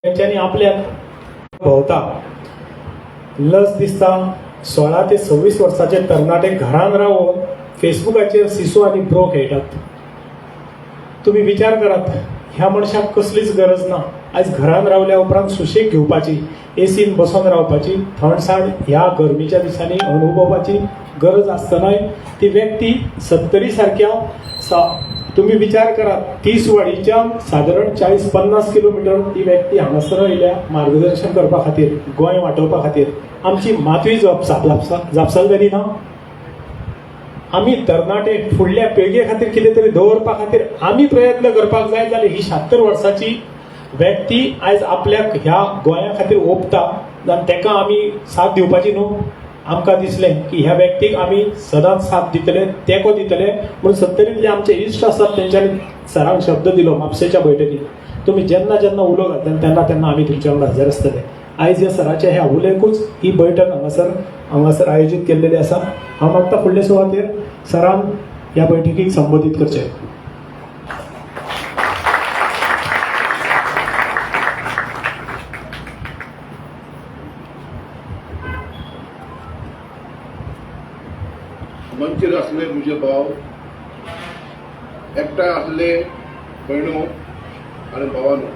त्यांच्यानी आपल्याक भोवता लस दिसता 16 ते 26 वर्साचे तरणाटे घरान रावून फेसबुकाचेर सिसो आनी ब्रो खेळटात. तुम्ही विचार करात, ह्या मनशाक कसलीच गरज ना. आज घरान रावल्या उपरांत सुशेग घेवपाची, एसीन बसून रावपाची, थंडसाण ह्या गरमीच्या दिसांनी अनुभवपाची गरज आसतनाय ती व्यक्ती 70 सारख्या तुम्ही विचार करात 30 वाडीच्या साधारण 40-50 किलोमीटर ती व्यक्ती हांगासर येयल्या मार्गदर्शन करपा खातीर, गोंय वांटोवपा खातीर. आमची मातूय जापसालदारी ना. आमी तरणाटे फुडल्या पिळगे खातीर कितें तरी दवरपा खातीर आमी प्रयत्न करपाक जाय जाल्यार ही 76 वर्साची व्यक्ती आयज आपल्याक ह्या गोंया खातीर ओंपता आनी तेका आमी साथ दिवपाची न्हू. आमकां दिसलें की ह्या व्यक्तीक आमी सदांच साथ दितले, तेंको दितले म्हणून 70तले आमचे इश्ट आसात तेंच्यांनी सरांक शब्द दिलो म्हापशेच्या बैठकीत, तुमी जेन्ना जेन्ना उलो घातले तेन्ना तेन्ना आमी तुमच्या वांगडा हजर आसतले. आयज ह्या सराच्या ह्या उलोवंकूच ही बैठक हांगासर आयोजीत केल्लेली आसा. हांव मागता फुडले सुवातेर सरान ह्या बैठकीक संबोधीत करचें. मंचेर आसले म्हजे भाव, एकठांय आसले भयणो आनी भावानो,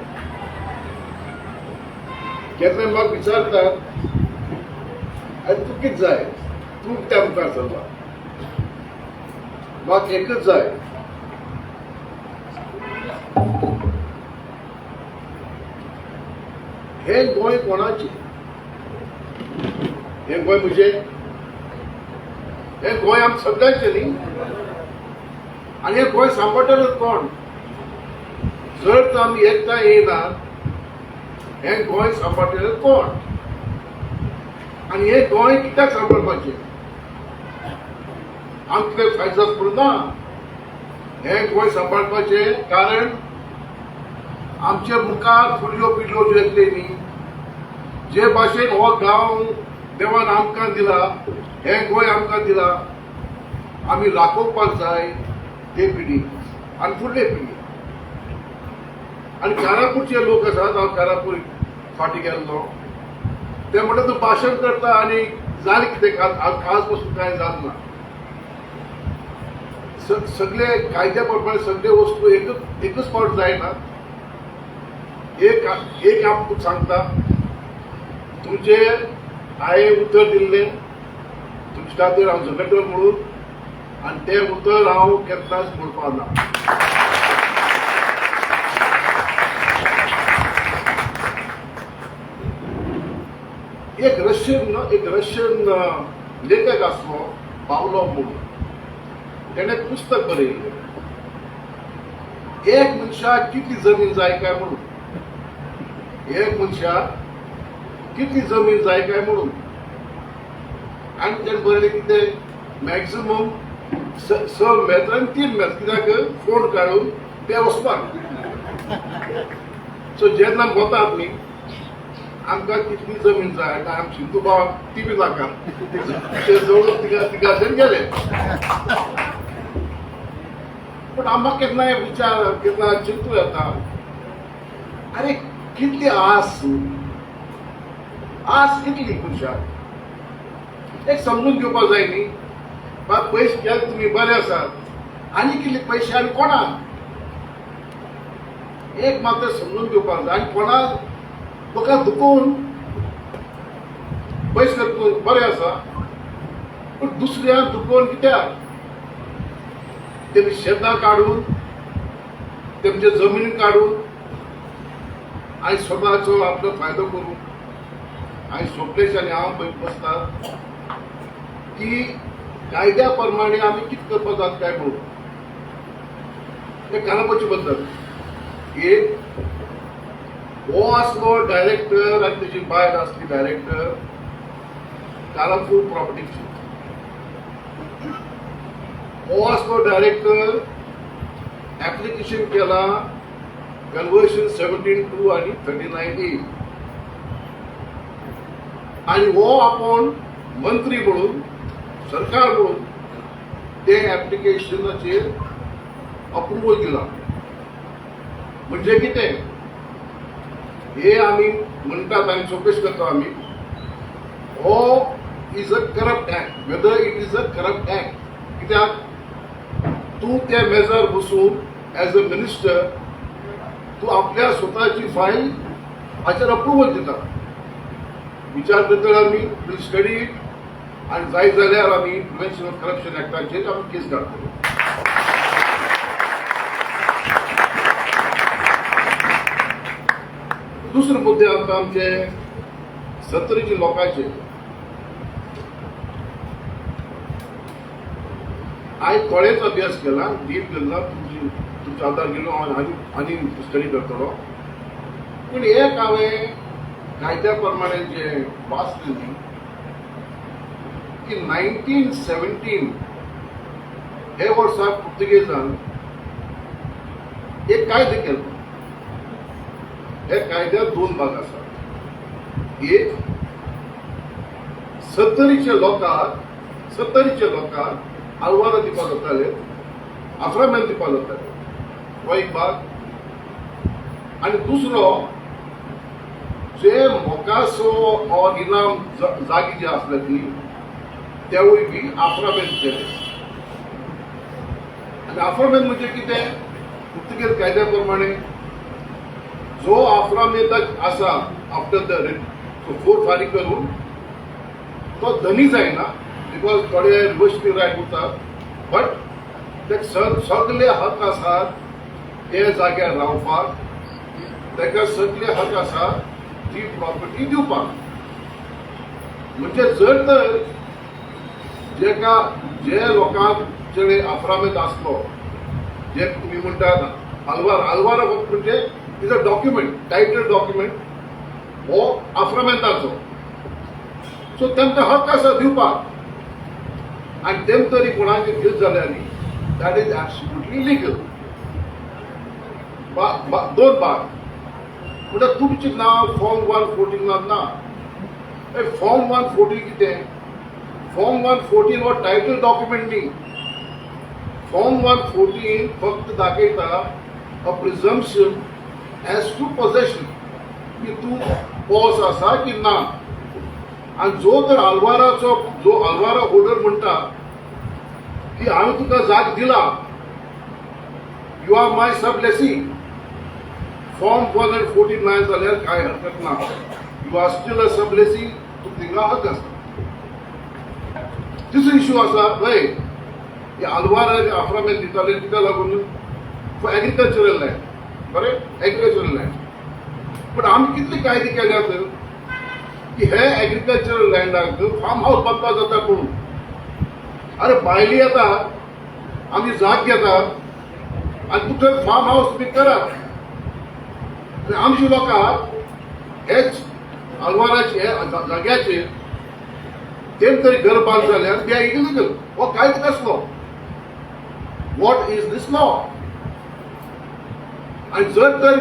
केन्नाय म्हाका विचारतात आयज तूं कितें जाय, तूं कित्याक मुखार सरला. म्हाका एकच जाय, हे गोंय कोणाचें? हे गोंय म्हजें, हे गोंय आमच्या सगळ्यांचें न्ही. आनी हे गोंय सांबाळटले कोण? जर तर आमी एकठांय येयनात, हे गोंय सांबाळटले कोण? आनी हे गोंय कित्याक सांबाळपाचें? आमकां फायदो पडना. हे गोंय सांबाळपाचें कारण आमचे मुखार फुडल्यो पिढ्यो ज्यो येतल्यो न्ही, जे भाशेन हो गांव देवान आमकां दिला, हे गोंय आमकां दिला, आमी राखोवपाक जाय ते पिढी आनी फुडले पिढी. आनी कारापूरचे लोक आसात, हांव कारापूर फाटी गेल्लो, ते म्हणटा तूं भाशण करता आनी जालें कितें, आज पासून कांय जालें ना. सगळे कायद्या प्रमाणे सगळे वस्तू एकच फावट जायना. एक हांव तुका सांगता, तुमचे हांवें उतर दिल्लें तुमचे खातीर हांव झगडटलो म्हणून, आनी तें उतर हांव केन्नाच म्हणपाक ना. एक रशियन लेखक आसलो पावलो म्हणून, तेणें पुस्तक बरयल्लें, एक मनशाक कितली जमीन जाय काय म्हणून. एक मनशाक कितली जमीन जाय काय म्हणून. आनी तेणें बरयलें कितें, मॅक्सिमम 6 मेत्र आनी 3 मेत्र, कित्याक फोंड काडून ते वचपाक. सो जेन्ना वतात न्ही, आमकां कितली जमीन जाय, आमी सिंधू भावाक ती बी नाका, ते जवळ तिगाचेर गेले. पूण आमकां केन्नाय विचार, केन्ना चिंतू येता, अरे कितली आस कितली मनशाक. एक समजून घेवपाक जाय न्ही. पयशे गेले तुमी बरे आसात, आनी कितले पयशे आनी कोणाक, एक मात्र समजून घेवपाक जाय. आनी कोणाक तुका दुखोवन पयशे करून बरें आसा, पूण दुसऱ्याक दुखोवन कित्याक? तेमी शेतां काडून, तेमचे जमीन काडून आनी स्वताचो आपलो फायदो करून आनी सोपलेशांनी हांव पळय बसता की कायद्या प्रमाणे आमी कितें करपाक जाता काय म्हणून. ते कारापूरचे बद्दल एक हो आसलो डायरेक्टर आनी तेजी बायल आसली डायरेक्टर कारापूर प्रॉपर्टीची. हो आसलो डायरेक्टर, एप्लिकेशन केला कन्वर्शन 17(2) आनी 39(a). आनी हो आपूण मंत्री म्हणून, सरकार म्हणून ते एप्लिकेशनाचेर अप्रुवल दिला. म्हणजे कितें, हे आम्ही म्हणतात आणि चौकशी करतो आम्ही, हो is a corrupt act, whether it is a corrupt act. कित्याक तू त्या मेजार बसून ॲज अ मिनिस्टर तू आपल्या स्वतःची फाईल हाचेर अप्रुवल दिता. विचार करतलो आमी, विल स्टडी इट आणि जाय जाल्यार आमी प्रिव्हेन्शन ऑफ करप्शन ऍक्टाचेर आमी केस काडटले. दुसरे मुद्दे आता आमचे सत्तरीचे लोकांचे. हांवें थोडेच अभ्यास केला, डीप केला, तुमच्या आदार गेलो आनी स्टडी करतलो. पूण एक हांवें कायद्या प्रमाणे जे वाचलें न्ही की 1917 हे वर्सा पुर्तुगेजान एक कायदो केलो. हे कायद्यात दोन भाग आसात. एक, सत्तरीचे लोकांक आलवारां दिवपाक जाताले, आफ्रामेल दिवपाक जाताले, हो एक भाग. आणि दुसरो, जे मोकासो और इनाम जागी जे आसले ती तेवूय बी आफ्रामेल केले. आणि आफ्रामेल म्हणजे कितें? पुर्तुगेज कायद्या प्रमाणे जो आफ्रामेलाक आसा आफ्टर द फोर्थ फारीक करून तो धनी जायना, बिकॉज थोडे रिवर्सरी रायट उरतात, बट ते सगळे हक आसात ते जाग्यार रावपाक, ताका सगळे हक आसा ती प्रॉपर्टी दिवपाक. म्हणजे जर तर जे लोकांक जे आफ्रामेल आसलो, जे तुम्ही म्हणटात आलवारा म्हणजे is a document, title document हो आफ्रामेलाचो, सो तेमकां हक आसा दिवपाक. आणि तेम तरी कोणाचे गिल्ट जाल्यार दॅट इज एब्सोल्युटली लिगल. दोन भाग म्हणजे तुमचें नांव फॉर्म 114 ना. फॉर्म 114 कितें? फॉर्म 114 हो टायटल डॉक्युमेंट न्ही. फॉर्म 114 फक्त दाखयता अ प्रिझम्पशन एज टू पोजेशन, की तू पॉस आसा की ना. आणि जो तर आलवारा होल्डर म्हणटा की हांवें तुका जाग दिला, यू आर माय सबलेसी, फॉर्म 114 नाही जाल्यार काय हरकत ना, यू आर स्टील अ सबलेसी, तू तिंगा हक आसा. तिसरो इश्यू आसा पळय, हे आलवारा आफ्रामेल दिताले कित्याक लागून? फॉर एग्रीकल्चरल लँड, बरें, एग्रीकल्चरल लँड. पण आमी कितले कायदे केल्यात की हे एग्रीकल्चरल लँडाक फार्म हाऊस बांदपाक जाता करून. अरे भायली येतात, आमी जाग घेतात आणि तुमचे फार्म हाऊस तुम्ही करात. आमची लोकांक हेच आलवाराचे जाग्याचे तेम तरी घर बांद जाल्यार दे आर इलिगल. हो कायदो कसलो? What is this law? आणि जर तर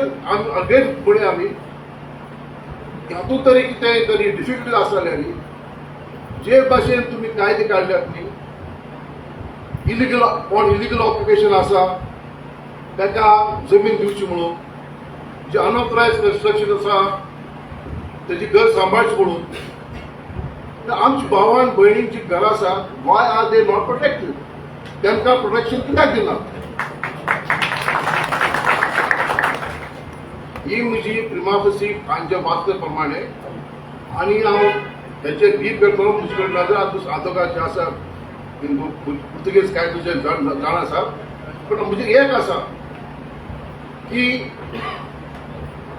अगेन फुडें आमी हातूंत तरी कितें तरी डिफिकल्टी आसल्यार जे भाशेन तुमी कायदे काडल्यात न्ही, इलिगल ऑक्युपेशन आसा ताका जमीन दिवची म्हणून, जे अनऑथरायज कन्स्ट्रक्शन आसा तेजी घर सांबाळची म्हणून, आमची भावान भयणींची घरां आसात, Y are they not protected? तांकां प्रोटेक्शन कित्याक दिनात? ही म्हजी प्रिमाफसी हांच्या वाचले प्रमाणे. आणि हांव हेचे डीप करतलो. तुजे कडेन नजर आदोगाद जे आसा पुर्तुगेज कायद्याचे जाण आसा, पण म्हणजे एक आसा की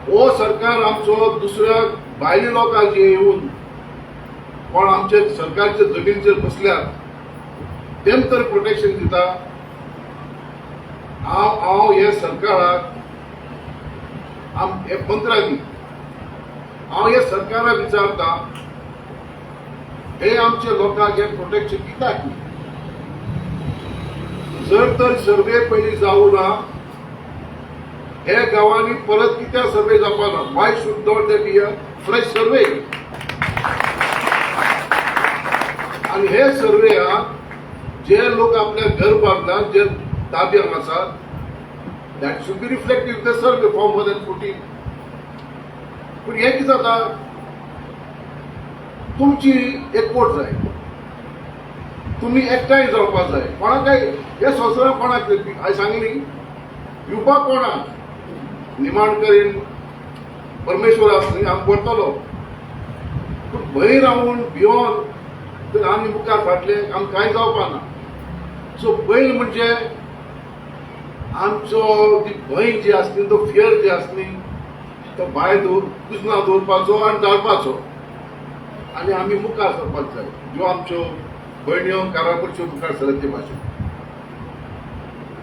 हो सरकार आमचो दुसऱ्या भायल्या लोकांक जे येवन कोण आमचे सरकारच्या जमिनीचेर बसल्यात तेम तर प्रोटेक्शन दिता. हांव हे सरकाराक हे मंत्र्यांनी हांव हे सरकाराक विचारता, हे आमचे लोकांक हे प्रोटेक्शन कित्याक न्ही? जर तर सर्वे पयलीं जावं ना, हे गांवांनी परत कित्याक सर्वे जावपाना? Why should not there be a fresh survey? आणि हे सर्वेयाक जे लोक आपल्या घर बांदतात, जे ताब्यात आसात, that should be reflected in the survey form 114. पूण हें कितें जाता तुमची एकवट जाय तुमी एकठांय जावपाक जाय कोणाकाय हे संवसाराक कोणाक हांवें सांगली युवक कोणाक निमाणकरीन परमेश्वर आसली आमी करतलो पूण भंय रावून भियोन तर आमी मुखार फाटले आमकां कांय जावपा ना सो बैल म्हणजे आमचो ती भंय जी आसली तो फियर जी आसली तो भायर कुजना दवरपाचो आनी धाडपाचो आनी आमी मुखार सरपाक जाय ज्यो आमच्यो भयण्यो कारापुरच्यो मुखार सरत ते भाशेन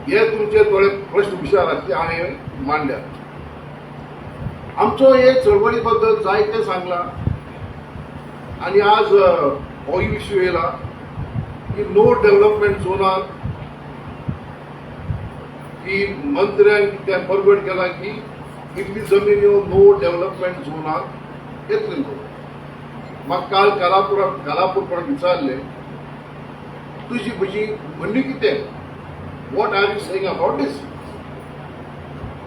हे तुमचे थोडे प्रश्न विचार आसले हांवें मांडल्यात आमचो हे चळवळी बद्दल जायते सांगला आनी आज हो इश्यू येयला की नो डेव्हलपमेंट झोनाक की मंत्र्यान कितें परगट केला की इतली जमीन ह्यो नो डेव्हलपमेंट झोनाक येतली न्हू म्हाका काल कालापूर कोण विचारले तुजी म्हजी म्हणणी कितें what are you saying about this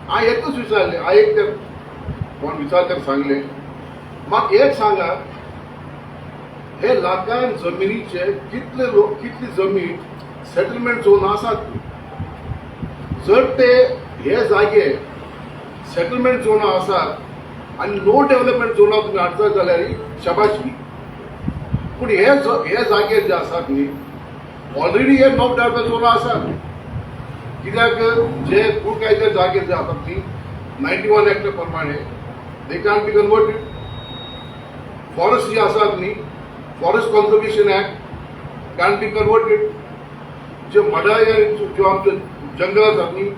हांवें एकूच विचारलें हांवें एक ते कोण विचारता सांगलें म्हाका एक सांगा हे लाखान जमिनीचे कितले लोक कितली जमीन सेटलमेंट झोन आसात जर ते हे जागे सेटलमेंट झोन आसात आनी नो डेव्हलपमेंट झोनाक तुमी हाडटा जाल्यार शाबासकी पूण हे जागे जे आसात न्ही ऑलरेडी हे नो डेव्हलपमेंट झोन आसात कित्याक जे खूब कांय जागे जे आसात न्ही 91 एक्ट प्रमाणे they can be converted forest जे आसात न्ही forest conservation act can be converted जे मडाय ज्यो आमच्यो जंगल आसात न्ही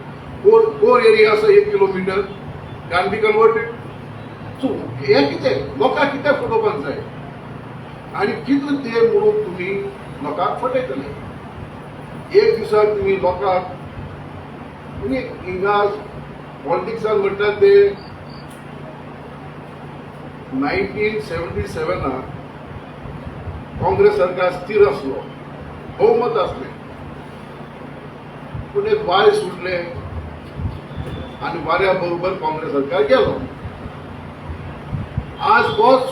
कोर एरिया आसा 1 kilometre can be converted so हे कितें लोकांक कितें फटोवपाक जाय आनी कितले ते म्हणून तुमी लोकांक फटयतले एक दिसाक तुमी लोकांक तुमी हिंगा पॉलिटिक्सान म्हणटात ते 1977 काँग्रेस सरकार स्थिर आसलो भोवमत आसलें पूण एक वारें सुटलें आनी वाऱ्या बरोबर काँग्रेस सरकार गेलो आज तोच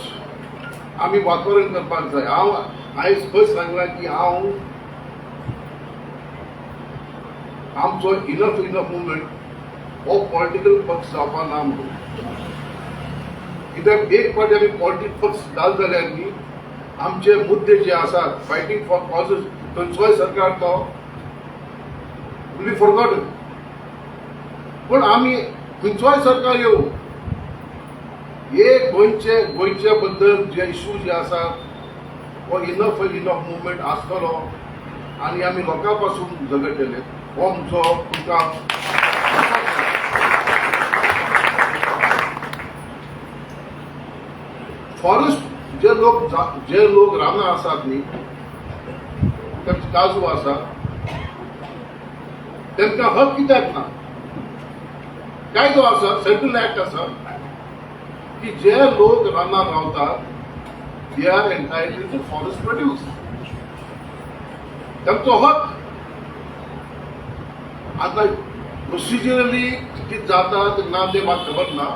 आमी वातावरण करपाक जाय हांवें खंय सांगलां की हांव आमचो इनफ मुवमेंट हो पॉलिटिकल पक्ष जावपा ना म्हणून कित्याक एक फावटी आमी पॉलिटिकल पक्ष जाल जाल्यार न्ही आमचे मुद्दे जे आसात फायटींग फॉर कॉजेस खंयचोय सरकार तो विल बी फॉरगॉटन पूण आमी खंयचोय सरकार येवं एक गोंयच्या बद्दल जे इश्यू जे आसात हो इनफ मुवमेंट आसतलो आनी आमी लोकां पासून झगडटले हो आमचो तुमकां फॉरेस्ट जे लोक रानां आसात न्ही तांचे काजू आसा तांकां हक कित्याक ना कायदो आसा सेंट्रल एक्ट आसा की जे लोक रानां रावतात they are entitled to forest produce तांचो हक आतां प्रोसिजरली कितें जाता ना तें म्हाका खबर ना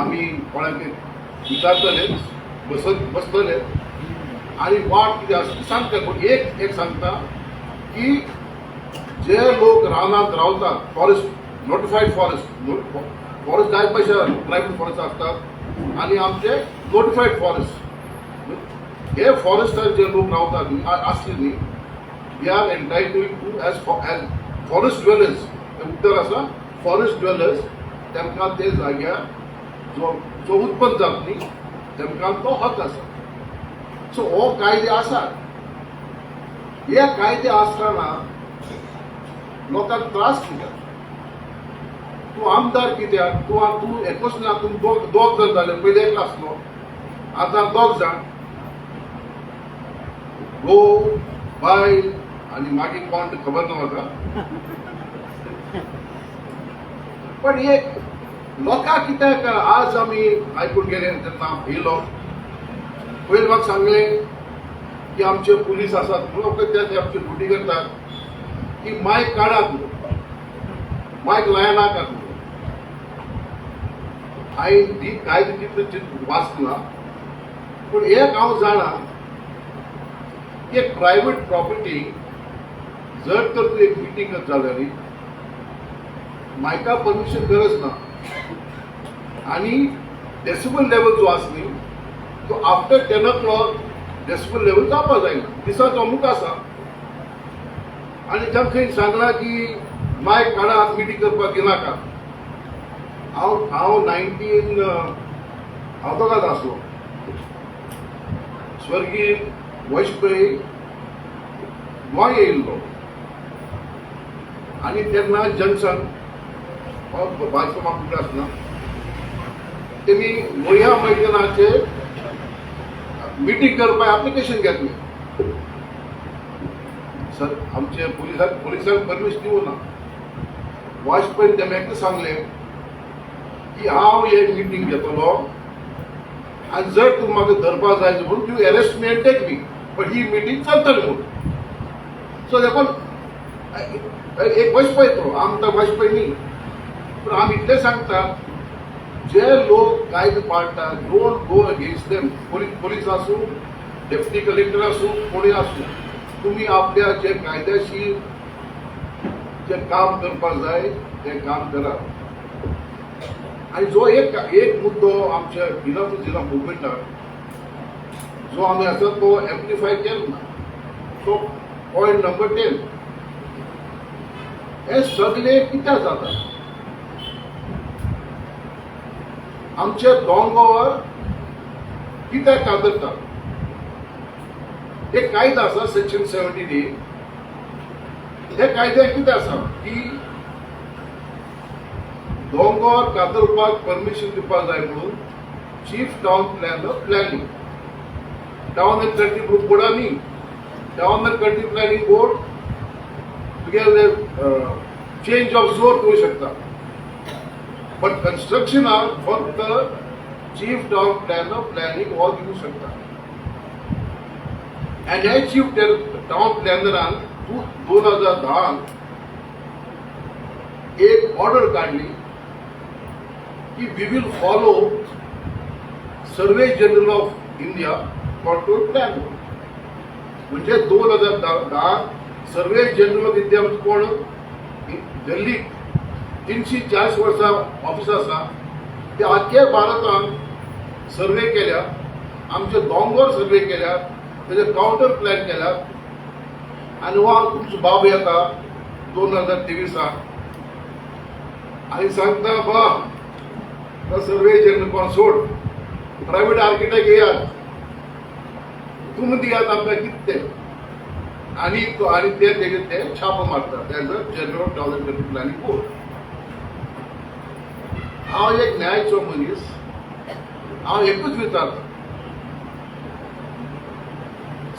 आमी कोणाक विचारतले बसतले आनी वाट कितें आसा ती सांगतले पूण एक सांगता की जे लोक रानांत रावतात फॉरेस्ट नोटिफायड फॉरेस्ट जाय तशे प्रायवेट फॉरेस्ट आसतात आनी आमचे नोटिफायड फॉरेस्ट हे फॉरेस्टार जे लोक रावतात न्ही आसले न्ही they are entitled to as forest dwellers उत्तर आसा फॉरेस्ट ड्वेलर्स तांकां ते जाग्यार जो उत्पन्न जाता न्ही तांकां तो हक आसा सो हो कायदे आसात हे कायदे आसतना लोकांक त्रास कित्याक तूं आमदार कित्याक तूं एकूच ना तूं दोग जाण जाले पयलीं एकलो आसलो आतां दोग जाण घोव बायल आनी मागीर कोण तें खबर ना म्हाका पण एक लोकांक कित्याक आज आमी आयकून गेले तेन्ना येयलो पयलीं म्हाका सांगलें की आमचे पुलीस आसात लोक ते आमची ड्युटी करतात की मायक काडात न्हू मायक लायनाकात न्हू हांवें ती कायदो कितलो वाचला पूण एक हांव जाणा एक प्रायवेट प्रॉपर्टी जर तर तूं एक मिटींग करत जाल्यार मायका परमिशन गरज ना आनी डेसिबल लेवल जो आसा न्ही तो आफ्टर 10 o'clock डेसिबल लेवल जावपा जायना दिसाचो अमूक आसा आनी तांकां खंय सांगला की मायक काडात मिटींग करपाक गेनाका हांव 19 हांव दोगांत आसलो स्वर्गीय वाजपेयी गोंय येयल्लो आनी तेन्ना जनसन भाजप म्हाका आसना तेमी लोह्या मैदानाचेर मिटींग करपाक एप्लिकेशन घेतलें सर आमचे पुलिसांक परमिशन दिवना वाजपेयी तेमेक सांगलें की हांव एक मिटींग घेतलो आनी जर तूं म्हाका धरपा जाय म्हणून you arrest me and take me पण ही मिटींग चलतली म्हणून सो देखून एक वाजपेयी तो आमकां वाजपेयी न्ही पूण आमी इतलें सांगता जे लोक कायदो पाळटात don't go against them police आसूं डेप्युटी कलेक्टर आसूं कोणी आसूं तुमी आपल्या जे कायद्याशीर जे काम करपाक जाय तें काम करात आनी जो एक मुद्दो आमच्या इनफ इज इनफ मुवमेंटाक जो आमी आसा तो एम्प्लिफाय केलो ना सो पॉयंट नंबर 10 हे सगळे कित्याक जाता आमचे दोंगर कित्याक कातरता एक कायदो आसा सेक्शन 78 हे कायद्याक कितें आसा की दोंगर कातरपाक परमिशन दिवपाक जाय म्हणून chief town planner planning town and country बोर्डांनी town and country planning board तुगेले चेंज ऑफ झोन करूं शकता बट कन्स्ट्रक्शनाक फक्त चीफ टावन प्लॅनर प्लॅनिंग हो दिवंक शकता आनी हे चीफ टावन प्लॅनरान 2010 एक ऑर्डर काढली की we will follow survey general of India control plan म्हणजे 2010 सर्वे जनरल ऑफ इंडिया म्हणजे कोण दिल्ली 340 वर्सां ऑफिस आसा ते आख्या भारतांत सर्वे केल्या आमचे दोंगर सर्वे केल्या तेजे काउंटर प्लॅन केल्या आनी हो तुमचो बाब येता 2023 आनी सांगता बा सर्वे जनरल कोण सोड प्रायवेट आर्किटेक्ट येयात तुमी दियात आमकां कितें आनी ते छाप मारतात as a general town planning board हांव एक न्यायाचो मनीस हांव एकूच विचारता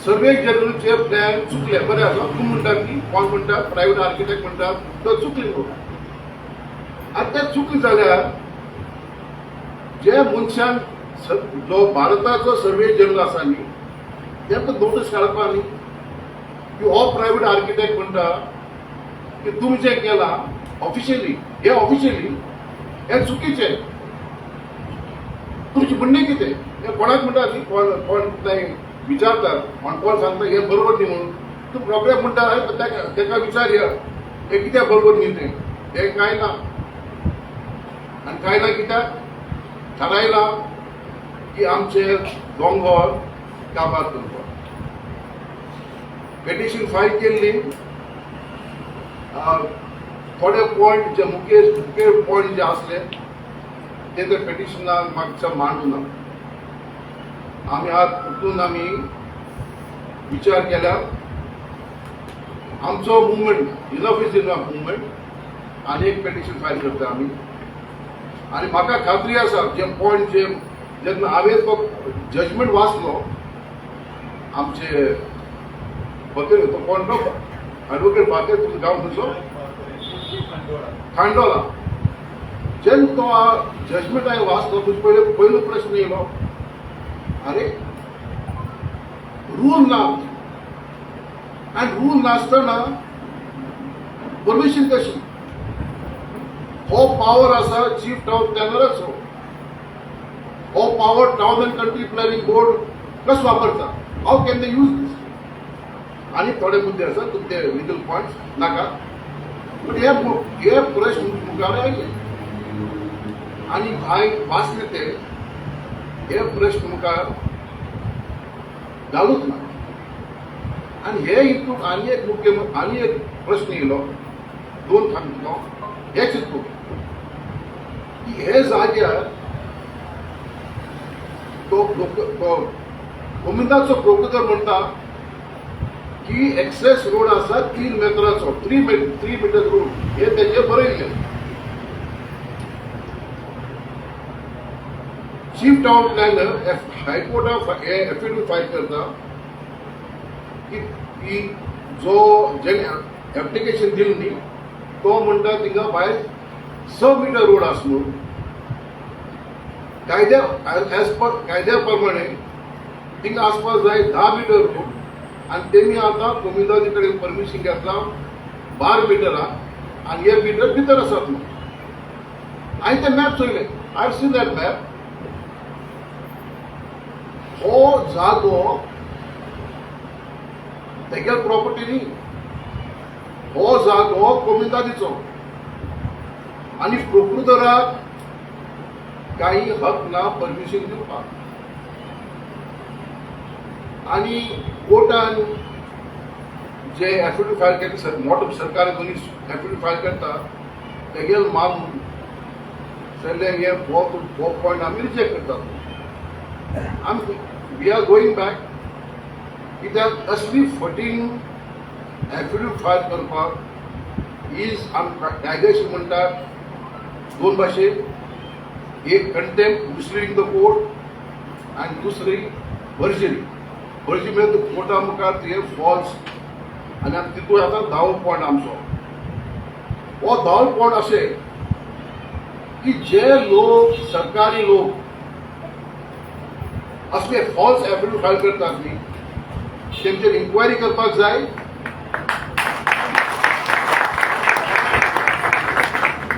सर्वे जनरलचे प्लॅन चुकले बरें आसा तूं म्हणटा की कोण म्हणटा प्रायवेट आर्किटेक्ट म्हणटा तो चुकले आनी ते चुकले जाल्यार जे मनशान जो भारताचो सर्वे जनरल आसा न्ही तेका नोटीस काडपा न्ही की हो प्रायवेट आर्किटेक्ट म्हणटा की तुमचें केलां ऑफिशियली हे चुकीचें तुमचें म्हणणें कितें हे कोणाक म्हणटा न्ही कोण विचारतात आनी कोण सांगता हे बरोबर न्ही म्हणून तूं प्रॉब्लेम म्हणटा तेका विचारया हे कित्याक बरोबर न्ही तें कांय ना आनी कांय ना कित्याक थारायलां की आमचे दोंगर काबार करपाक पेटिशन फायल केल्ली थोडे पॉयंट जे मुखेल पॉयंट जे आसले ते पेटिशनाक मागच्या मांडूना आमी आज उठून आमी विचार केला आमचो movement enough is enough movement आनी एक पेटिशन फायल करता आमी आनी म्हाका खात्री आसा जे पॉयंट जे जेन्ना हांवें तो जजमेंट वाचलो आमचे बकेर तो कोण तो एडवोकेट बाकर तुजो गांव खंयचो खांडोला जेन्ना तो जजमेंट हांवें वाचलो तुजे पयलो प्रश्न येयलो अरे रूल ना आनी रूल नासतना परमिशन कशी हो पावर आसा चीफ टावन प्लॅनराचो हो power town and country planning board कसं वापरता, हाऊ कॅन दे यूज दिस. आणि थोडे मुद्दे असतात तुमचे लिगल पॉइंट्स नाका, पण हे प्रश्न मुखार आयले आणि हांवें वाचले ते हे प्रश्न मुखार घालूच ना. आणि हे हितून आनी एक प्रश्न येयलो, दोन सांगलो हेच हितून की हे जाग्यार तो गोमिंदाचो प्रोक्युटर म्हणटा की एक्सेस रोड आसा 3 मीटराचो, 3 मीटर रोड हे तेजे बरयल्ले. चीफ टाउन प्लॅनर हायकोर्टाक हे एफिडेविट फायल करता की जो जेणे एप्लिकेशन दिली न्ही तो म्हणटा थिंगा भायर 6 मीटर रोड आसा म्हणून. कायद्या प्रमाणे थिंगा आसपास जाय 10 मीटर रोड आणि तेमी आता गोमिंदाजी कडेन परमिशन घेतला 12 मीटरां आणि हे मीटर भितर आसात म्हणून. हांवें ते मॅप चोयले, I have seen that map. हो जागो तेगे प्रॉपर्टी न्ही, हो जागो गोमिंदाजीचो आणि प्रोक्युटराक काही हक ना परमिशन दिवपाक. आणि कोर्टान जे एफिडेविट फायल केले, मोठो सरकारी मनीस एफिडेविट फायल करता तेगेल मानून जाल्यार हे हो पॉयंट आमी रिजेक्ट करतात. वी आर गोईंग बॅक कित्याक असली फटींग एफिडेविट फायल करपाक इज कायदेशीर म्हणटात दोन भाशेन, एक कंटेम्प्ट मिसलिडिंग द कोर्ट आनी दुसरी वर्जरी. वर्जरी म्हणजे कोर्टा मुखार ते फॉल्स आनी तितून आतां 10 पॉयंट आमचो. हो 10 पॉयंट अशे की जे लोक सरकारी लोक असले फॉल्स एफिडेविट फायल करतात न्ही तेंचेर इन्क्वायरी करपाक जाय.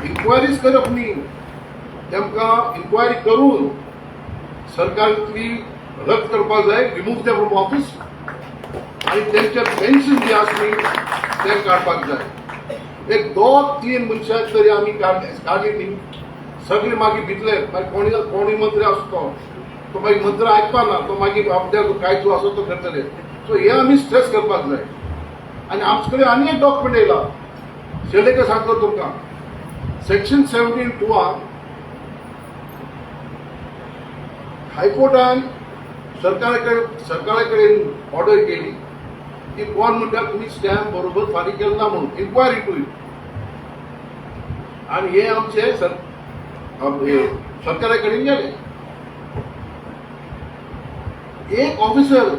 इन्क्वायरीज करप न्ही, तेमकां इन्क्वायरी करून सरकारांतली रद्द करपाक जाय, रिमूव दे फ्रॉम ऑफिस आणि तेंचे पेन्शन जे आसली ते काडपाक जाय. एक 2-3 मनशां तरी आमी काडली न्ही सगळे मागीर भितले, मागीर कोणी मंत्री आसतो तो मागीर मंत्री आयकपाना, तो मागीर आपल्याक काय तूं आसो तो करतले. सो हे आमी स्ट्रेस करपाक जाय. आनी आमचे कडेन आनी एक डॉक्युमेंट येयला, शेलेकर सांगलो तुमकां सेक्शन 17(2) हायकोर्टान सरकारा कडेन ऑर्डर केली की कोण म्हणटा तुमी स्टॅम्प बरोबर फारीक केलो ना म्हणून, इन्क्वायरी टू इट. आणि हे आमचे सरकारा कडेन गेले. एक ऑफिसर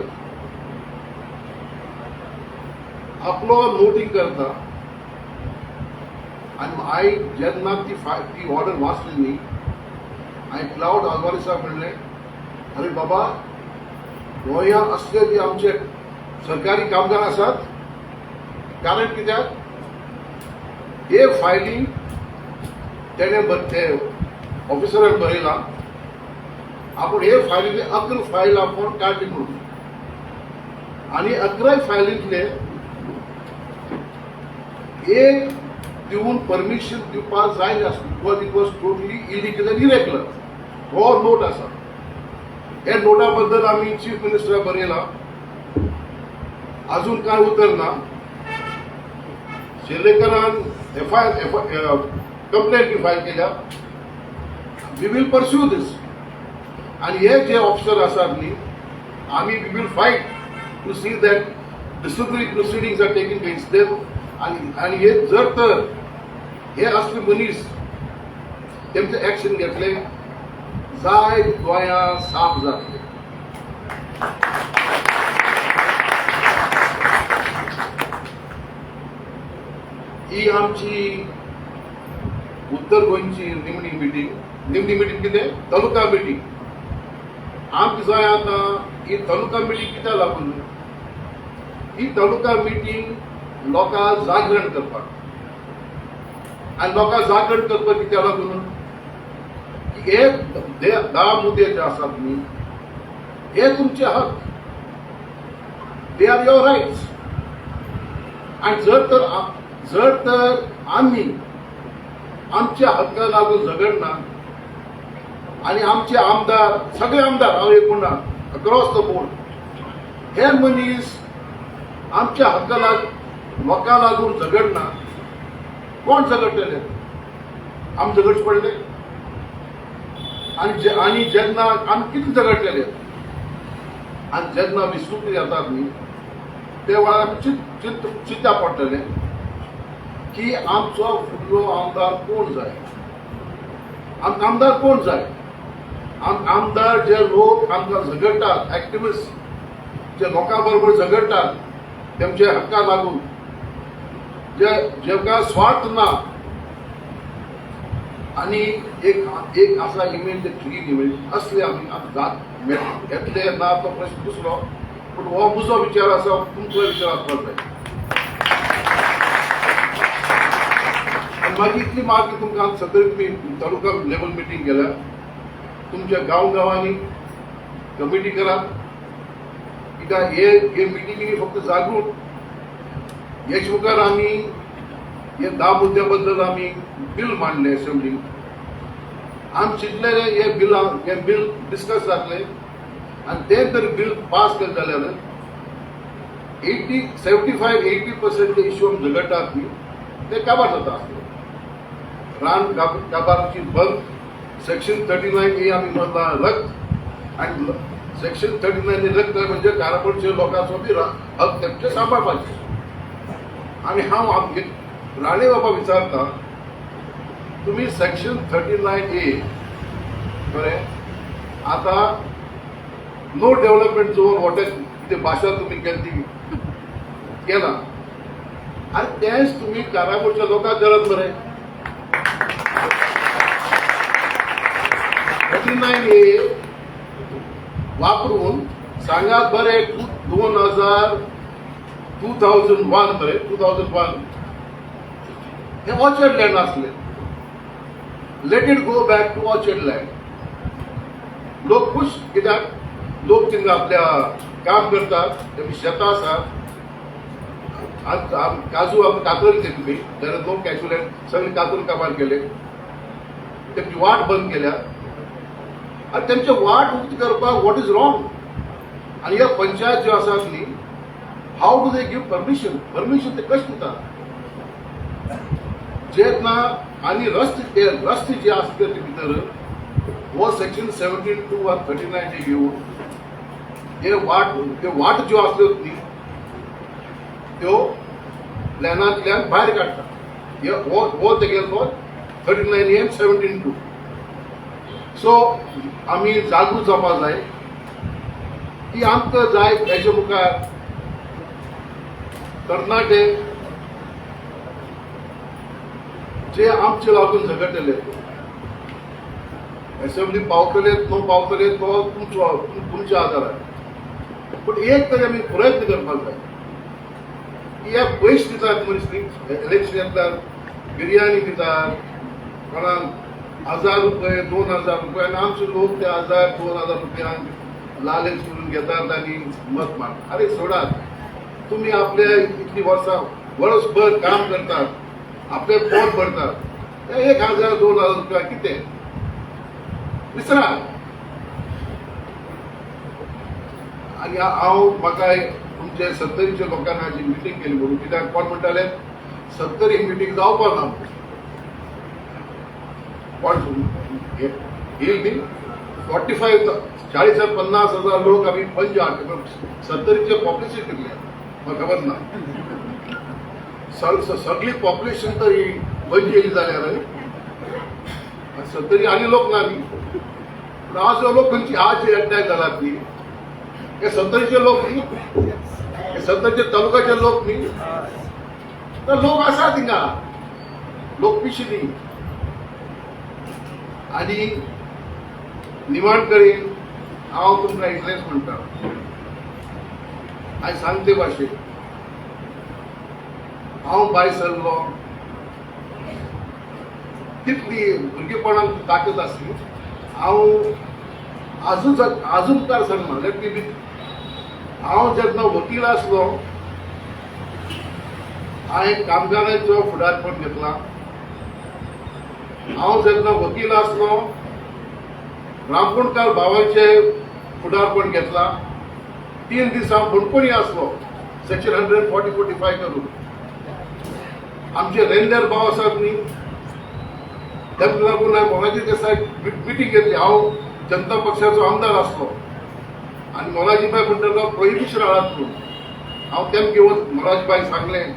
आपलो नोटींग करता आणि हांवें जेन्ना ती ऑर्डर वाचली न्ही हांवें क्लाउड आल्वारेसाक म्हणलें, अरे बाबा गोंया असले जे आमचे सरकारी कामगार आसात, कारण कित्याक हे फायली तेणे ऑफिसरान बरयला आपूण हे फायलींतले 11 फायल आपूण काडली म्हणून. आनी 11 फायलींतले एक दिवन परमिशन दिवपाक जाय नासली, because it was totally illegal end irregular. हो नोट आसा. हे नोटा बद्दल आमी चीफ मिनिस्टराक बरयला, अजून कांय उतर ना. शेलेकरान कंप्लेंट फायल केल्या. We will pursue this. आणि हे जे ऑफिसर आसात न्ही आमी we will fight to see that disciplinary proceedings are taking against them. आणि हे जर तर हे असले मनीस तेंचे एक्शन घेतले जाय गोंया साफ जातले. ही आमची उत्तर गोंयची निमणी मिटींग कितें तालुका मिटींग. आमकां जाय आतां ही तालुका मिटींग कित्याक लागून, ही तालुका मिटींग लोकांक जागरण करपाक. आनी लोकांक जागरण करपाक कित्याक लागून की हे 10 मुद्दे जे आसात न्ही हे तुमचे हक, दे आर युअर राईट्स. आणि जर तर आम्ही आमच्या हक्का लागून झगडना आणि आमचे आमदार, सगळे आमदार हांव एकूण अक्रॉस द बोर्ड, हे मनीस आमच्या हक्का लोकां लागून झगडना, कोण झगडटले? आम झगडचे पडले. आणि जेन्ना आमी कितें झगडटले आनी जेन्ना विसरूंक येतात न्ही ते वेळार आमी चिंतता पडटले की आमचो फुडलो आमदार कोण जाय. आमदार कोण जाय? आमदार जे लोक आमकां झगडटात, एक्टिविस्ट जे लोकां बरोबर झगडटात तेमच्या हक्का लागून, जेका स्वार्थ ना. आणि एक आसा इमेज, क्लीन इमेज असले आमी घेतले ना तो प्रश्न दुसरो, पूण हो म्हजो विचार आसा, तुमचो विचार आसपाक जाय. मागीर इतली मागणी तुमकां सगळे तुमी तालुका लेवल मिटींग केल्या, तुमच्या गांवांनी कमिटी करा. कित्याक हे मिटिंगी फक्त जागृत हेच मुखार आमी हे 10 मुद्द्या बद्दल आमी बिल मांडले असेंब्लीक. आमी चिंतलेले हे बिल डिस्कस जातले आणि ते जर बिल पास केले जाल्यार 75-80% इश्यू आमी झगडटात न्ही ते काबार जाता. रान काबारची बंद, सेक्शन 39A आमी म्हणला रद्द, आणि सेक्शन 39A रद्द म्हणजे काराकोरच्या लोकांचो बी हक तेमचे सांबाळपाचे. आणि हांव राणे बाबा विचारता, तुम्ही सेक्शन 39A बरें आता नो डेव्हलपमेंट झोन वॉटर कितें भाशा तुम्ही केली केला आणि तेच तुम्ही काराकोरच्या लोकांक करत बरें. 39A वापरून सांगात बरें 2001 बरें 2001 हे ऑर्चर्ड लँड असले. Let it go back to orchard land. लोक खुश कित्याक लोक थिंगा आपल्या काम करतात, तेमी शेतां आसात. काजू आमी कातरून तुमी जाल्यार लोक कॅच्युलँड सगळे कातून काबार केले, तेमची वाट बंद केल्या आणि तेमचे वाट उक्ती करपाक वॉट इज रॉंग. आणि ह्या पंचायत ज्यो आसात न्ही, how do they give permission ते कशें दितात? जेन्ना आणि रस्ते जे असते ते भितर हो सेक्शन 72 वा 39 घेऊन हे वाट ज्यो असल्यो न्ही त्यो प्लॅनांतल्यान भायर काडटा. हो तेगेलो 39A and 17(2). सो आमी जागृत जावपाक जाय की आमकां जाय हेजे मुखार तरणाटे जे आमचे लागून झगडटले, असेंब्ली पावतले नो पावतले तो तुमच्या आदारार. पूण एक तरी आमी प्रयत्न करपाक जाय की हे पयशे दितात मनीस इलेक्शन येतात, बिर्याणी दितात कोणाक 1000 रुपये 2000 रुपये आणि आमचे लोक ते 1000-2000 रुपयांक लालच करून घेतात आणि मत मारतात. अरे सोडात, तुम्ही आपल्या इतली वर्सां वर्सभर काम करतात, आपले पोट भरतात, 1000-2000 रुपया कितें विसरा. आणि हांव म्हाका तुमचे 70च्या लोकांना हाजी मिटींग केली म्हणून, कित्याक कोण म्हणटाले 70 ही मिटींग जावपा ना कोण येईल न्ही. 40,000-50,000 लोक आम्ही पंच हाडले, 70चे पॉप्युलेशन कितले म्हाका खबर ना. सगळी पॉप्युलेशन तर ही पंच येयली जाल्यार 70 आनी लोक ना न्ही. पूण आज लोक खंयची आज जे अटॅक जालात न्ही हे 70चे लोक न्ही, हे 70चे तालुक्याचे लोक न्ही. तर लोक आसा थिंगा, लोक पिशिल्ली. आणि निमाण करीन हांव तुमकां इतलेंच म्हणटा, आयज सांगते भाशेन हांव भायर सरलो तितली भुरगेपणांत ताकद आसली हांव आजून मुखार सरना लेट मी बी हांव जेन्ना वकील आसलो हांवें कामगारांचो फुडारपण घेतला. हांव जेन्ना वकील आसलो रामकुंडकार भावाचे फुडारपण घेतला. 3 दिसां बंदपणी आसलो सेक्शन 140-45 करून. आमचे रेंदेर भाव आसात न्ही तेका लागून हांवें मोलाजी देसाय मिटींग घेतली. हांव जनता पक्षाचो आमदार आसलो आनी मोलाजीबाई म्हणटालो प्रोहिबिशन हाडात म्हणून. हांव तेम घेवन मोलाजीबाई सांगलें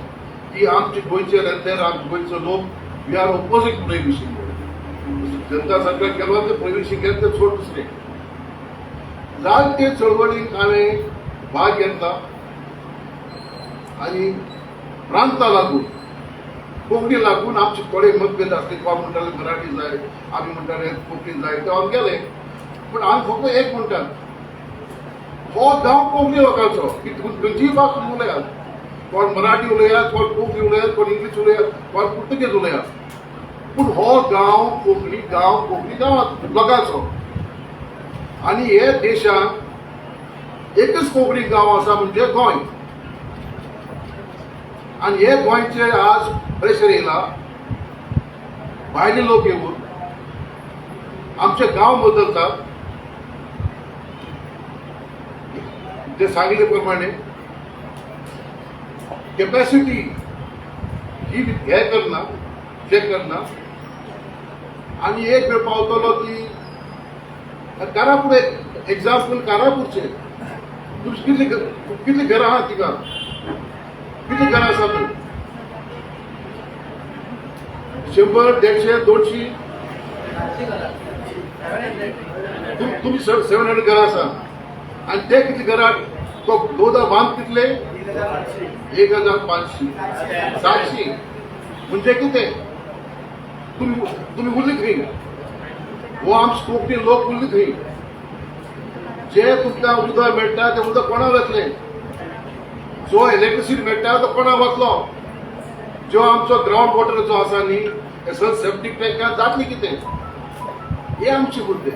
की आमचे गोंयचे रेंदेर आमचे गोंयचो लोक वी आर ऑपोजीट प्रोहिबिशन. जनता सरकार केलो ते प्रोहिबिशन केलें ते सोड दुसरें. जायते चळवळीक हांवें भाग घेतला आनी प्रांता लागून कोंकणी लागून आमचे थोडे मतभेद आसले. कोण म्हणटाले मराठी जाय आमी म्हणटाले कोंकणी जाय ते हांव गेले. पूण हांव फक्त एक म्हणटा हो गांव कोंकणी लोकांचो की खंयचीय भास उलयात. कोण मराठी उलयात कोण कोंकणी उलयात कोण इंग्लीश उलयात कोण पुर्तुगेज उलयात पूण हो गांव कोंकणी गांवांत लोकांचो. आनी हे देशांत एकच कोंकणी गांव आसा म्हणजे गोंय. आनी हे गोंयचे आज प्रेशर येयला भायले लोक येवन आमचे गांव बदलतात. ते सांगिल्ले प्रमाणे कॅपॅसिटी ही हे करना चेक करना. आनी एक वेळ पावतलो की कारापूर एग्जाम्पल कारापूरचे तुमचे कितली घरां आहात तिका कितली घरां आसात 100, 150, 200 तुम्ही 700 घरां आसा आनी ते कितले घरां तो दोदा बांद कितले 1500 700 म्हणजे कितें तुम्ही उरले खंय. हो आमचे कोंकणी लोक उरले खंय. जे तुमकां उदक मेळटा तें उदक कोणा वतलें. जो इलेक्ट्रिसिटी मेळटा तो कोणा वतलो. जो आमचो ग्रावंड वॉटर जो आसा न्ही सर सेप्टीक टँकां जातली कितें हे आमचे मुद्दे.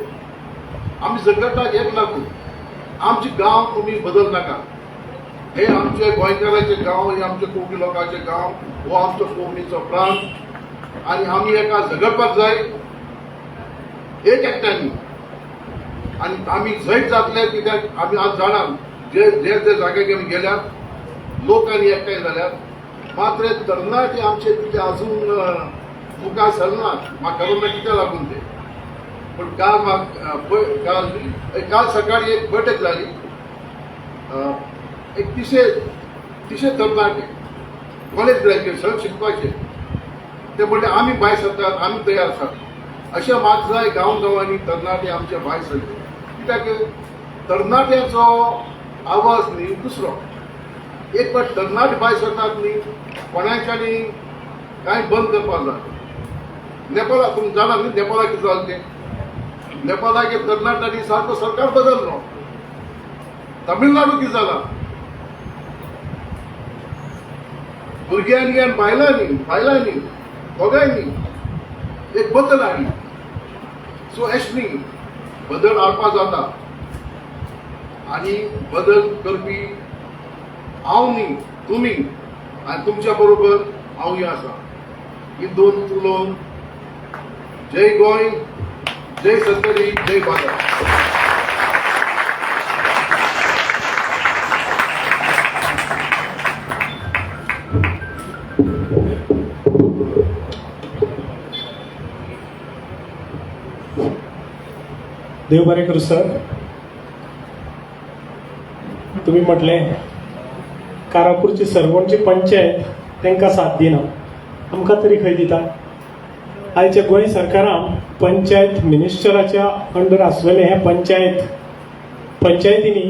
आमी झगडटात एक लागून आमचे गांव तुमी बदल नाका. हे आमचे गोंयकारांचे गांव हे आमचे कोंकणी लोकांचे गांव हो आमचो कोंकणीचो प्रांत आनी आमी एका झगडपाक जाय एक एकट्यांनी. आनी आमी जैत जातले कित्याक आमी आज जाणा जे जे जे जाग्यार आमी गेल्यात लोकांनी एकठांय जाल्यात. मात्र तरणाटे आमचे कितें अजून मुखार सरनात. म्हाका खबर ना कित्याक लागून ते. पूण काल सकाळी एक बैठक जाली. एक 300 तरणाटे कॉलेज ग्रॅज्युएट सगळे शिकपाचे ते म्हणले आमी भायर सरतात आमी तयार आसात. अशें मात जाय गांवांनी तरणाटे आमचे भायर सरले. कित्याक तरणाट्यांचो आवाज न्ही दुसरो. एक फावट तरणाटे भायर सरतात न्ही कोणाच्यानी कांय बंद करपाक जाय. नेपाळाक तुमी जाणा न्ही नेपाळाक कितें जालें तें. नेपाळाक तरणाट्यांनी सारको सरकार बदललो. तमिळनाडू कितें जालां भुरग्यांनी आनी बायलांनी दोगांयनी एक बदल हाडली. सो अशें न्ही बदल हाडपाक जाता आनी बदल करपी हांव न्ही तुमी आनी तुमच्या बरोबर हांवूय आसा. ही दोन उलोवन जय गोंय जय सत्तरी जय भारत. देव बरें करूं सर. तुम्ही म्हटलें कारापूरची सरवणची पंचायत तांकां साथ दिना. आमकां तरी खंय दिता. आयच्या गोंय सरकारान पंचायत मिनिस्टराच्या अंडर आसलेले हे पंचायतींनी